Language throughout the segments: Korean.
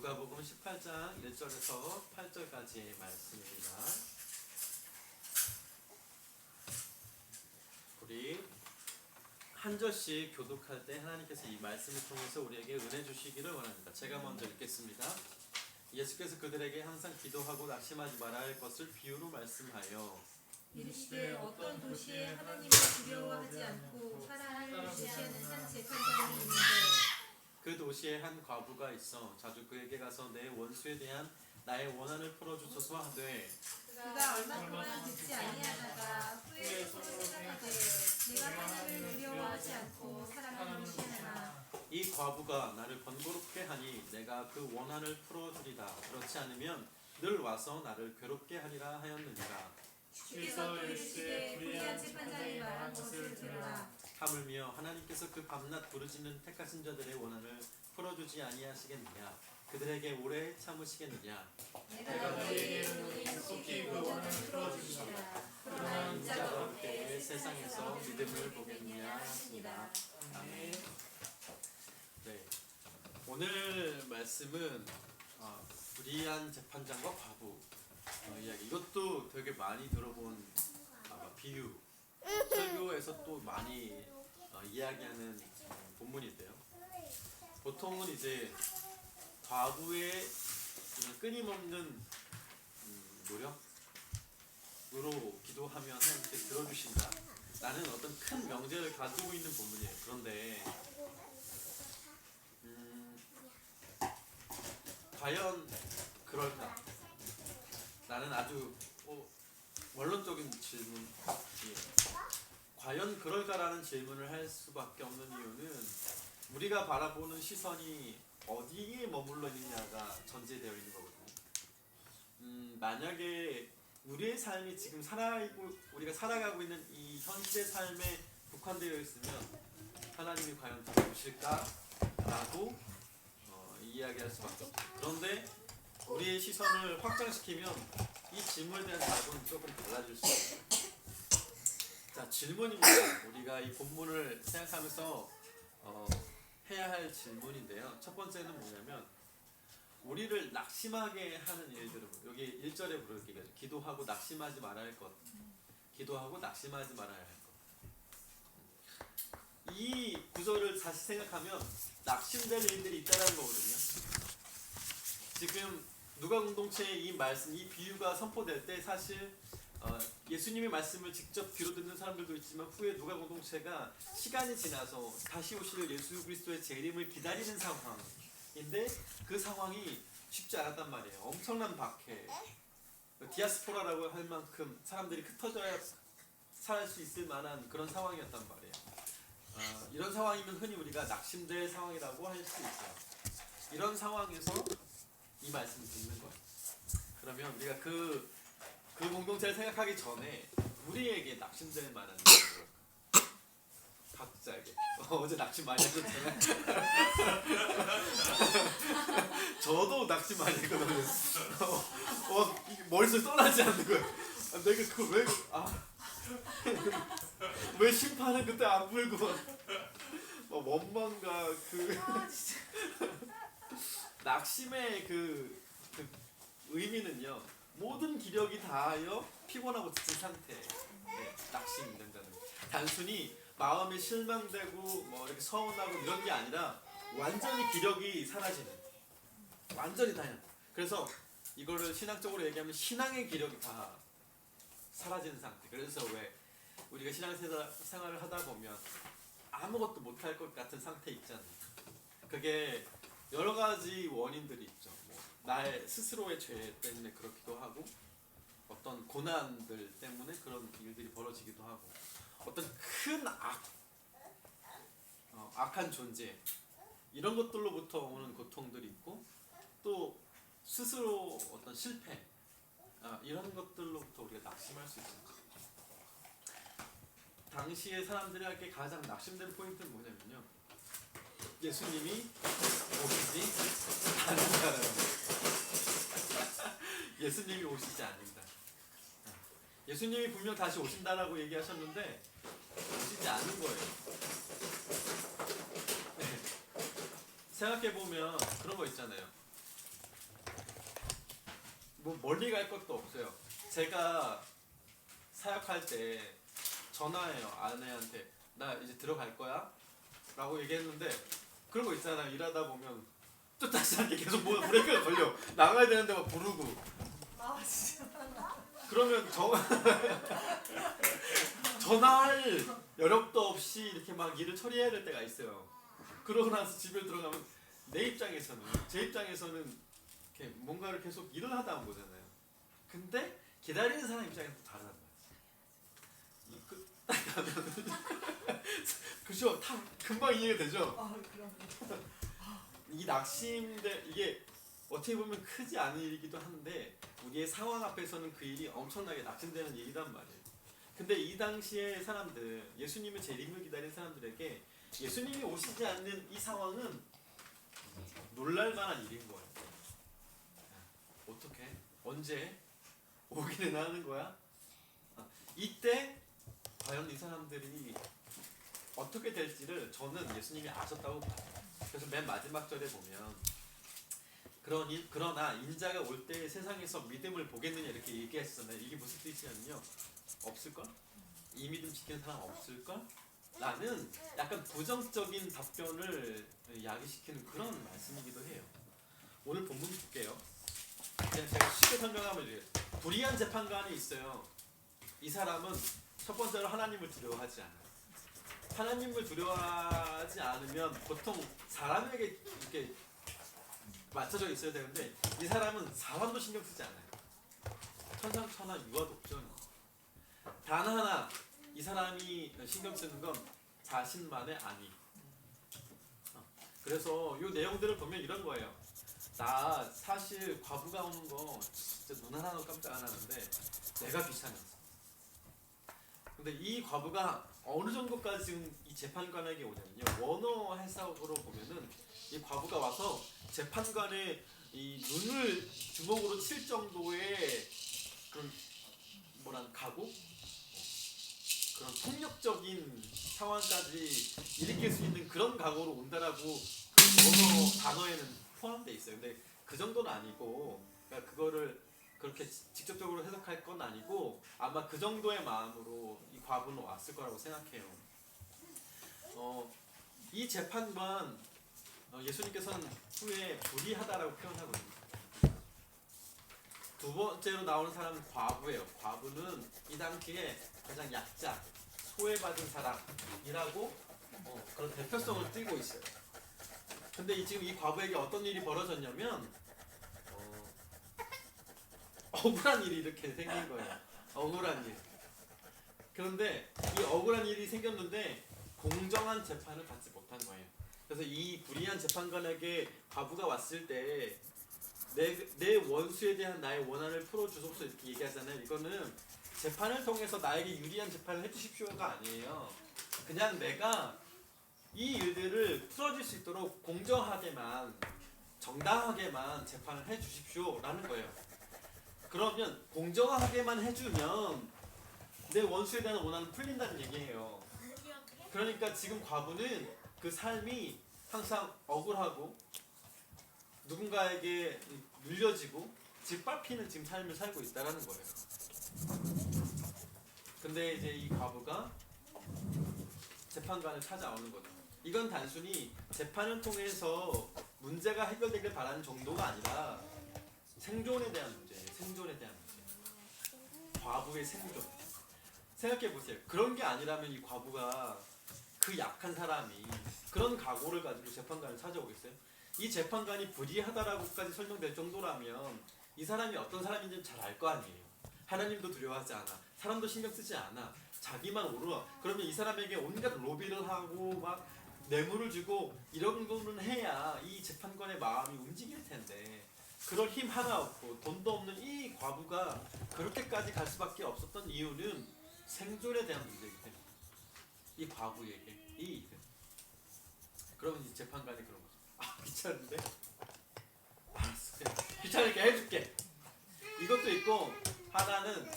누가복음 18장 1절에서 8절까지의 말씀입니다. 우리 한 절씩 교독할 때 하나님께서 이 말씀을 통해서 우리에게 은혜 주시기를 원합니다. 제가 먼저 읽겠습니다. 예수께서 그들에게 항상 기도하고 낙심하지 말아야 할 것을 비유로 말씀하여 이르시되 어떤 도시에 하나님을 두려워하지 않고 살아야 할 무시하는 한 재판장이 있는데 그 도시에 한 과부가 있어 자주 그에게 가서 내 원수에 대한 나의 원한을 풀어주소서 하되 그가 얼마 동안 듣지 아니하다가 후에 서로 생각하되 내가 하나님을 두려워하지 않고 사람을 무시하나 이 과부가 나를 번거롭게 하니 내가 그 원한을 풀어주리라. 그렇지 않으면 늘 와서 나를 괴롭게 하리라 하였느니라. 주께서 또 이르시되 불의한 재판장이 말한 것을 들으라. 하물며 하나님께서 그 밤낮 부르짖는 택하신 자들의 원한을 풀어주지 아니하시겠느냐. 그들에게 오래 참으시겠느냐. 내가 너희에게 이르노니 속히 그 원한을 풀어주시리라. 그러나 인자가 올 때에 세상에서 믿음을 보겠느냐 하시니라. 아멘. 네, 오늘 말씀은 불의한 재판장과 과부 이야기. 이것도 되게 많이 들어본 비유, 설교에서 또 많이 이야기하는 본문인데요. 보통은 이제 과부의 이런 끊임없는 노력으로 기도하면 하나님께 들어주신다 라는 어떤 큰 명제를 가지고 있는 본문이에요. 그런데 과연 그럴까? 라는 아주 원론적인 질문이에요. 과연 그럴까라는 질문을 할 수밖에 없는 이유는 우리가 바라보는 시선이 어디에 머물러 있느냐가 전제되어 있는 거거든요. 만약에 우리의 삶이 지금 우리가 살아가고 있는 이 현실의 삶에 국한되어 있으면 하나님이 과연 들어주실까? 라고 이야기할 수밖에 없어요. 그런데 우리의 시선을 확장시키면 이 질문에 대한 답은 조금 달라질 수 있어요. 자, 질문입니다. 우리가 이 본문을 생각하면서 해야 할 질문인데요. 첫 번째는 뭐냐면 우리를 낙심하게 하는 일들은 여기 1절에 부르기가 기도하고 낙심하지 말아야 할 것. 기도하고 낙심하지 말아야 할 것. 이 구절을 다시 생각하면 낙심될 일들이 있다는 거거든요. 지금 누가 공동체의 이 말씀, 이 비유가 선포될 때 사실 예수님의 말씀을 직접 귀로 듣는 사람들도 있지만 후에 누가 공동체가 시간이 지나서 다시 오실 예수 그리스도의 재림을 기다리는 상황인데 그 상황이 쉽지 않았단 말이에요. 엄청난 박해, 디아스포라라고 할 만큼 사람들이 흩어져야 살 수 있을 만한 그런 상황이었단 말이에요. 이런 상황이면 흔히 우리가 낙심될 상황이라고 할 수 있어요. 이런 상황에서 이 말씀을 듣는 거예요. 그러면 우리가 그 공동체를 생각하기 전에 우리에게 낙심될 만한 일을 각자에게 어제 낙심 많이 했었잖아요. 저도 낙심 많이 했거든요. 머릿속에 떠나지 않는 거예요. 내가 그걸 왜 심판은 그때 안 불고 원망과 낙심의 그 의미는요, 모든 기력이 다하여 피곤하고 지친 상태. 낙심이 된다는 거. 단순히 마음이 실망되고 이렇게 서운하고 이런 게 아니라 완전히 기력이 사라지는, 완전히 다양. 그래서 이거를 신학적으로 얘기하면 신앙의 기력이 다 사라지는 상태. 그래서 왜 우리가 신앙생활을 하다 보면 아무것도 못할 것 같은 상태 있잖아요. 그게 여러 가지 원인들이 있죠. 나의 스스로의 죄 때문에 그렇기도 하고, 어떤 고난들 때문에 그런 일들이 벌어지기도 하고, 어떤 큰 악한 존재, 이런 것들로부터 오는 고통들이 있고, 또 스스로 어떤 실패, 이런 것들로부터 우리가 낙심할 수 있습니다. 당시의 사람들에게 가장 낙심된 포인트는 뭐냐면요, 예수님이 오시지 않는다는 거예요. 예수님이 오시지 않는다. 예수님이 분명 다시 오신다라고 얘기하셨는데 오시지 않는 거예요. 생각해보면 그런 거 있잖아요. 멀리 갈 것도 없어요. 제가 사역할 때 전화해요 아내한테. 나 이제 들어갈 거야 라고 얘기했는데, 그런 거 있잖아. 일하다 보면 또 다시 않게 계속 뭐 브레이크가 걸려. 나가야 되는데 막 부르고. 아 진짜. 그러면 전화할 여력도 없이 이렇게 막 일을 처리해야 될 때가 있어요. 그러고 나서 집에 들어가면 제 입장에서는 이렇게 뭔가를 계속 일을 하다 온 거잖아요. 근데 기다리는 사람 입장에서 다르단 말이에요. 딱 가면 그죠? 다 금방 이해가 되죠? 아 그럼. 이 낙심들, 이게 어떻게 보면 크지 않은 일이기도 한데 우리의 상황 앞에서는 그 일이 엄청나게 낙심되는 일이란 말이에요. 근데 이 당시에 사람들, 예수님의 재림을 기다린 사람들에게 예수님이 오시지 않는 이 상황은 놀랄만한 일인 거예요. 어떻게? 언제? 오기는 하는 거야? 이때 과연 이 사람들이 어떻게 될지를 저는 예수님이 아셨다고 봐요. 그래서 맨 마지막 절에 보면 그러나 인자가 올 때 세상에서 믿음을 보겠느냐 이렇게 얘기했잖아요. 이게 무슨 뜻이냐면요, 없을걸? 이 믿음 지키는 사람 없을걸? 라는 약간 부정적인 답변을 야기시키는 그런 말씀이기도 해요. 오늘 본문 볼게요. 그냥 제가 쉽게 설명하면 이래요. 불의한 재판관이 있어요. 이 사람은 첫 번째로 하나님을 두려워하지 않아요. 하나님을 두려워하지 않으면 보통 사람에게 이렇게 맞춰져 있어야 되는데 이 사람은 사람도 신경 쓰지 않아요. 천상천하 유아독존. 단 하나 이 사람이 신경 쓰는 건 자신만의 안위. 그래서 이 내용들을 보면 이런 거예요. 나 사실 과부가 오는 거 진짜 눈 하나도 깜짝 안 하는데 내가 귀찮았어. 근데 이 과부가 어느 정도까지 지금 이 재판관에게 오냐면요, 원어 해석으로 보면은 이 과부가 와서 재판관의 이 눈을 주먹으로 칠 정도의 그런 뭐란 각오? 그런 폭력적인 상황까지 일으킬 수 있는 그런 각오로 온다라고 그 원어 단어에는 포함되어 있어요. 근데 그 정도는 아니고, 그러니까 그거를 그렇게 직접적으로 해석할 건 아니고 아마 그 정도의 마음으로 이 과부는 왔을 거라고 생각해요. 이 재판관 예수님께서는 후에 불의하다라고 표현하거든요. 두 번째로 나오는 사람은 과부예요. 과부는 이 당시에 가장 약자, 소외받은 사람이라고 그런 대표성을 띠고 있어요. 근데 지금 이 과부에게 어떤 일이 벌어졌냐면 억울한 일이 이렇게 생긴 거예요. 억울한 일. 그런데 이 억울한 일이 생겼는데 공정한 재판을 받지 못한 거예요. 그래서 이 불의한 재판관에게 과부가 왔을 때 내 원수에 대한 나의 원한을 풀어주소서 이렇게 얘기하잖아요. 이거는 재판을 통해서 나에게 유리한 재판을 해주십시오가 아니에요. 그냥 내가 이 일들을 풀어줄 수 있도록 공정하게만, 정당하게만 재판을 해주십시오라는 거예요. 그러면 공정하게만 해주면 내 원수에 대한 원한은 풀린다는 얘기예요. 그러니까 지금 과부는 그 삶이 항상 억울하고 누군가에게 눌려지고 짓밟히는 지금 삶을 살고 있다라는 거예요. 근데 이제 이 과부가 재판관을 찾아오는 거죠. 이건 단순히 재판을 통해서 문제가 해결되길 바라는 정도가 아니라 생존에 대한 문제예요. 생존에 대한 문제. 과부의 생존. 생각해 보세요. 그런 게 아니라면 이 과부가, 그 약한 사람이 그런 각오를 가지고 재판관을 찾아오겠어요? 이 재판관이 불의하다라고까지 설명될 정도라면 이 사람이 어떤 사람인지는 잘 알 거 아니에요. 하나님도 두려워하지 않아. 사람도 신경 쓰지 않아. 자기만 오르러. 그러면 이 사람에게 온갖 로비를 하고 막 뇌물을 주고 이런 거는 해야 이 재판관의 마음이 움직일 텐데 그럴 힘 하나 없고 돈도 없는 이 과부가 그렇게까지 갈 수밖에 없었던 이유는 생존에 대한 문제이기 때문에 이 과부에게 이 일은. 그러면 이 재판관이 그런 거죠. 귀찮은데? 알았어. 귀찮으니까 해줄게. 이것도 있고 하나는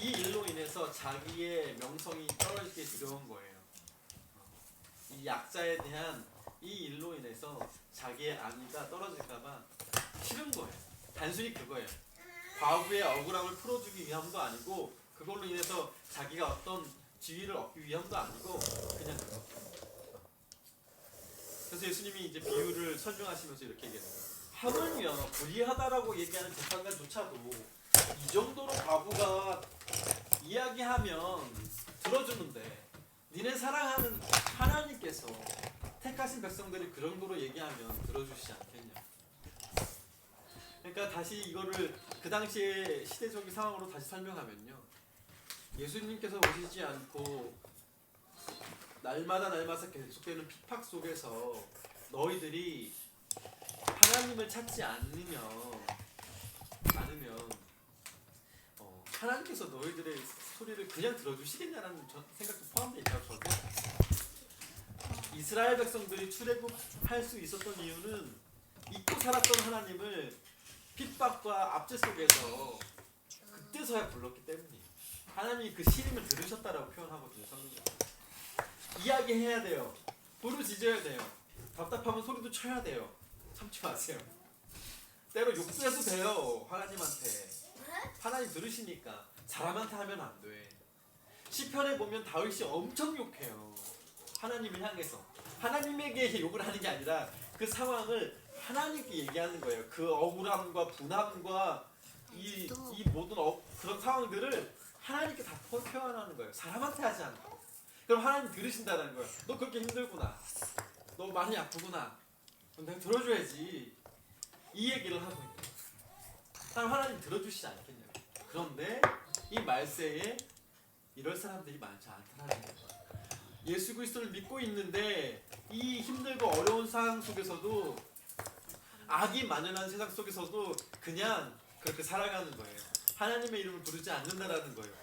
이 일로 인해서 자기의 명성이 떨어지기 두려운 거예요. 이 약자에 대한 이 일로 인해서 자기의 안위가 떨어질까봐 싫은 거예요. 단순히 그거예요. 과부의 억울함을 풀어주기 위함도 아니고 그걸로 인해서 자기가 어떤 지위를 얻기 위함도 아니고 그냥 그래서 예수님이 이제 비유를 설명하시면서 이렇게 얘기해요. 하물며 불의하다라고 얘기하는 재판관조차도 이 정도로 과부가 이야기하면 들어주는데 니네 사랑하는 하나님께서 택하신 백성들이 그런 정도로 얘기하면 들어주시지 않겠냐. 그러니까 다시 이거를 그 당시의 시대적인 상황으로 다시 설명하면요. 예수님께서 오시지 않고 날마다 계속되는 핍박 속에서 너희들이 하나님을 찾지 않으면 하나님께서 너희들의 소리를 그냥 들어주시겠냐라는 생각도 포함되어 있다고 저는 이스라엘 백성들이 출애굽할 수 있었던 이유는 잊고 살았던 하나님을 핍박과 압제 속에서 그때서야 불렀기 때문이에요. 하나님이 그 시림을 들으셨다라고 표현하거든요. 성경에. 이야기해야 돼요. 부르짖어야 돼요. 답답하면 소리도 쳐야 돼요. 참지 마세요. 때로 욕도 해도 돼요. 하나님한테. 하나님 들으시니까. 사람한테 하면 안 돼. 시편에 보면 다윗이 엄청 욕해요. 하나님을 향해서. 하나님에게 욕을 하는 게 아니라 그 상황을 하나님께 얘기하는 거예요. 그 억울함과 분함과 이 모든 그런 상황들을 하나님께 다 표현하는 거예요. 사람한테 하지 않고. 그럼 하나님 들으신다는 거예요. 너 그렇게 힘들구나. 너 많이 아프구나. 내가 들어줘야지. 이 얘기를 하고 있는 거예요. 하나님 들어주시지 않겠냐고. 그런데 이 말세에 이럴 사람들이 많지 않다는 거예요. 예수 그리스도를 믿고 있는데 이 힘들고 어려운 상황 속에서도 악이 만연한 세상 속에서도 그냥 그렇게 살아가는 거예요. 하나님의 이름을 부르지 않는다라는 거예요.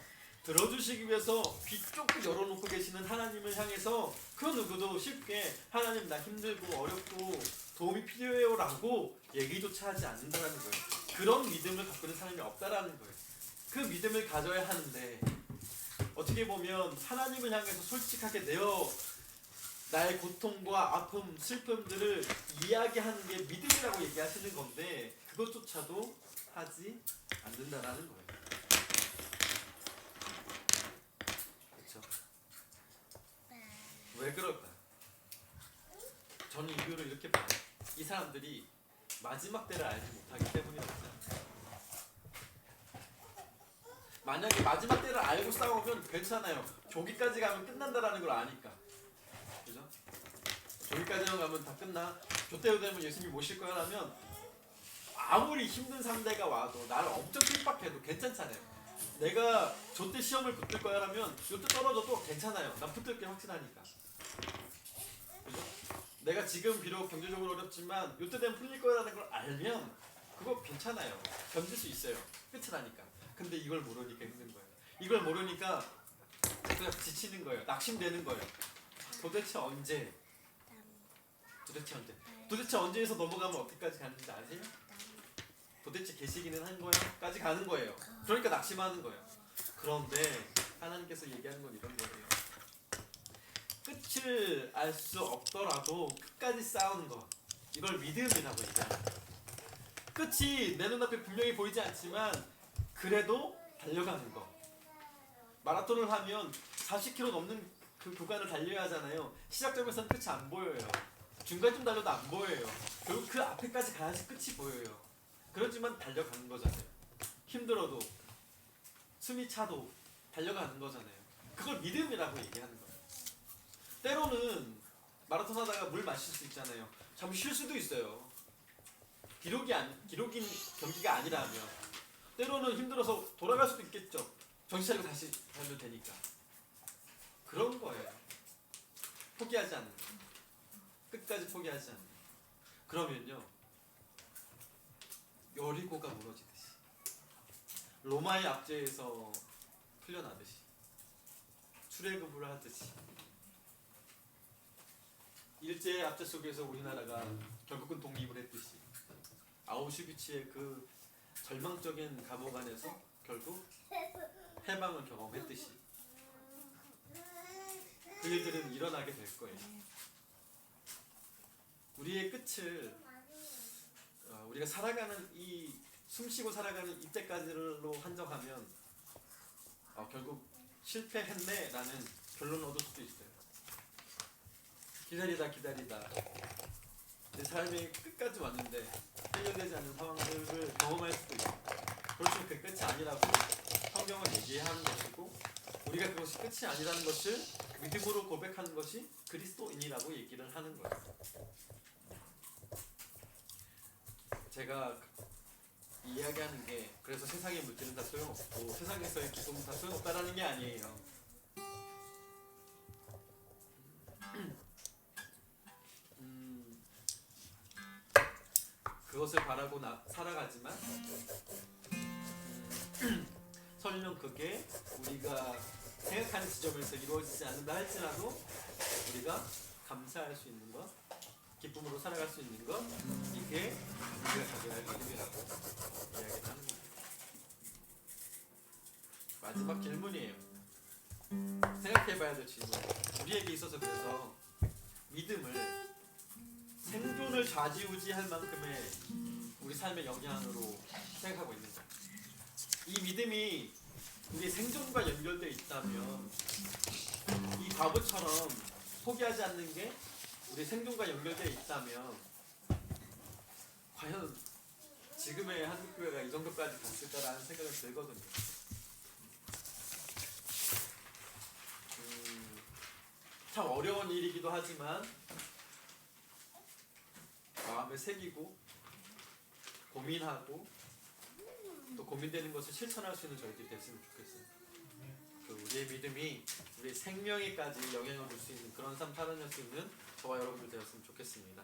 들어주시기 위해서 귀 쫑긋 열어놓고 계시는 하나님을 향해서 그 누구도 쉽게 하나님 나 힘들고 어렵고 도움이 필요해요 라고 얘기조차 하지 않는다라는 거예요. 그런 믿음을 갖고 있는 사람이 없다라는 거예요. 그 믿음을 가져야 하는데 어떻게 보면 하나님을 향해서 솔직하게 내어 나의 고통과 아픔, 슬픔들을 이야기하는 게 믿음이라고 얘기하시는 건데 그것조차도 하지 않는다라는 거예요. 그렇죠? 왜 그럴까요? 저는 이유를 이렇게 봐요. 이 사람들이 마지막 때를 알지 못하기 때문이라고 생각해요. 만약에 마지막 때를 알고 싸우면 괜찮아요. 조기까지 가면 끝난다라는 걸 아니까. 그죠? 조기까지만 가면 다 끝나. 조때도 되면 예수님이 모실 거야 라면 아무리 힘든 상대가 와도 나를 엄청 핍박해도 괜찮잖아요. 내가 조때 시험을 붙을 거야 라면 요때 떨어져도 괜찮아요. 난 붙을 게 확실하니까. 그죠? 내가 지금 비록 경제적으로 어렵지만 요때 되면 풀릴 거라는 걸 알면 그거 괜찮아요. 견딜 수 있어요. 끝이라니까. 근데 이걸 모르니까 힘든 거예요. 이걸 모르니까 그냥 지치는 거예요. 낙심되는 거예요. 도대체 언제? 도대체 언제에서 넘어가면 어디까지 가는지 아세요? 도대체 계시기는 한 거야? 까지 가는 거예요. 그러니까 낙심하는 거예요. 그런데 하나님께서 얘기하는 건 이런 거예요. 끝을 알 수 없더라도 끝까지 싸우는 거. 이걸 믿음이라고 얘기하는 거예요. 끝이 내 눈앞에 분명히 보이지 않지만 그래도 달려가는 거. 마라톤을 하면 40km 넘는 그 구간을 달려야 하잖아요. 시작점에서는 끝이 안 보여요. 중간쯤 달려도 안 보여요. 결국 그 앞에까지 가야지 끝이 보여요. 그렇지만 달려가는 거잖아요. 힘들어도 숨이 차도 달려가는 거잖아요. 그걸 믿음이라고 얘기하는 거예요. 때로는 마라톤 하다가 물 마실 수 있잖아요. 잠시 쉴 수도 있어요. 기록인 경기가 아니라면. 때로는 힘들어서 돌아갈 수도 있겠죠. 정신 차리고 다시 달면 되니까. 그런 거예요. 포기하지 않는 거. 끝까지 포기하지 않는 거. 그러면요. 여리고가 무너지듯이 로마의 압제에서 풀려나듯이 출애굽을 하듯이 일제의 압제 속에서 우리나라가 결국은 독립을 했듯이 아우슈비츠의 그 절망적인 감옥 안에서 결국 해방을 경험했듯이 그 일들은 일어나게 될 거예요. 우리의 끝을 우리가 살아가는 이 숨쉬고 살아가는 이때까지로 한정하면 결국 실패했네라는 결론을 얻을 수도 있어요. 기다리다 내 삶이 끝까지 왔는데 해결되지 않는 상황들을 경험할 수도 있어요. 그렇지만 그게 끝이 아니라고 성경은 얘기하는 것이고, 우리가 그것이 끝이 아니라는 것을 믿음으로 고백하는 것이 그리스도인이라고 얘기를 하는 거예요. 제가 이야기하는 게 그래서 세상의 물질은 다 소용없고 세상에서의 기쁨은 다 소용없다라는 게 아니에요. 그것을 바라고 살아가지만 설령 그게 우리가 생각하는 지점에서 이루어지지 않는다 할지라도 우리가 감사할 수 있는 것, 기쁨으로 살아갈 수 있는 것, 이게 우리가 가져야 할 믿음이라고 이야기를 하는 겁니다. 마지막 질문이에요. 생각해봐야 될 질문. 우리에게 있어서 그래서 믿음을 생존을 좌지우지할 만큼의 우리 삶의 영향으로 생각하고 있는 거예요. 이 믿음이 우리 생존과 연결되어 있다면 이 바보처럼 포기하지 않는 게 우리 생존과 연결되어 있다면 과연 지금의 한국교회가 이 정도까지 갔을까라는 생각을 들거든요. 참 어려운 일이기도 하지만 마음에 새기고 고민하고 또 고민되는 것을 실천할 수 있는 저희들이 됐으면 좋겠어요. 그 우리의 믿음이 우리의 생명에까지 영향을 줄 수 있는 그런 삶 살아낼 수 있는 저와 여러분들 되었으면 좋겠습니다.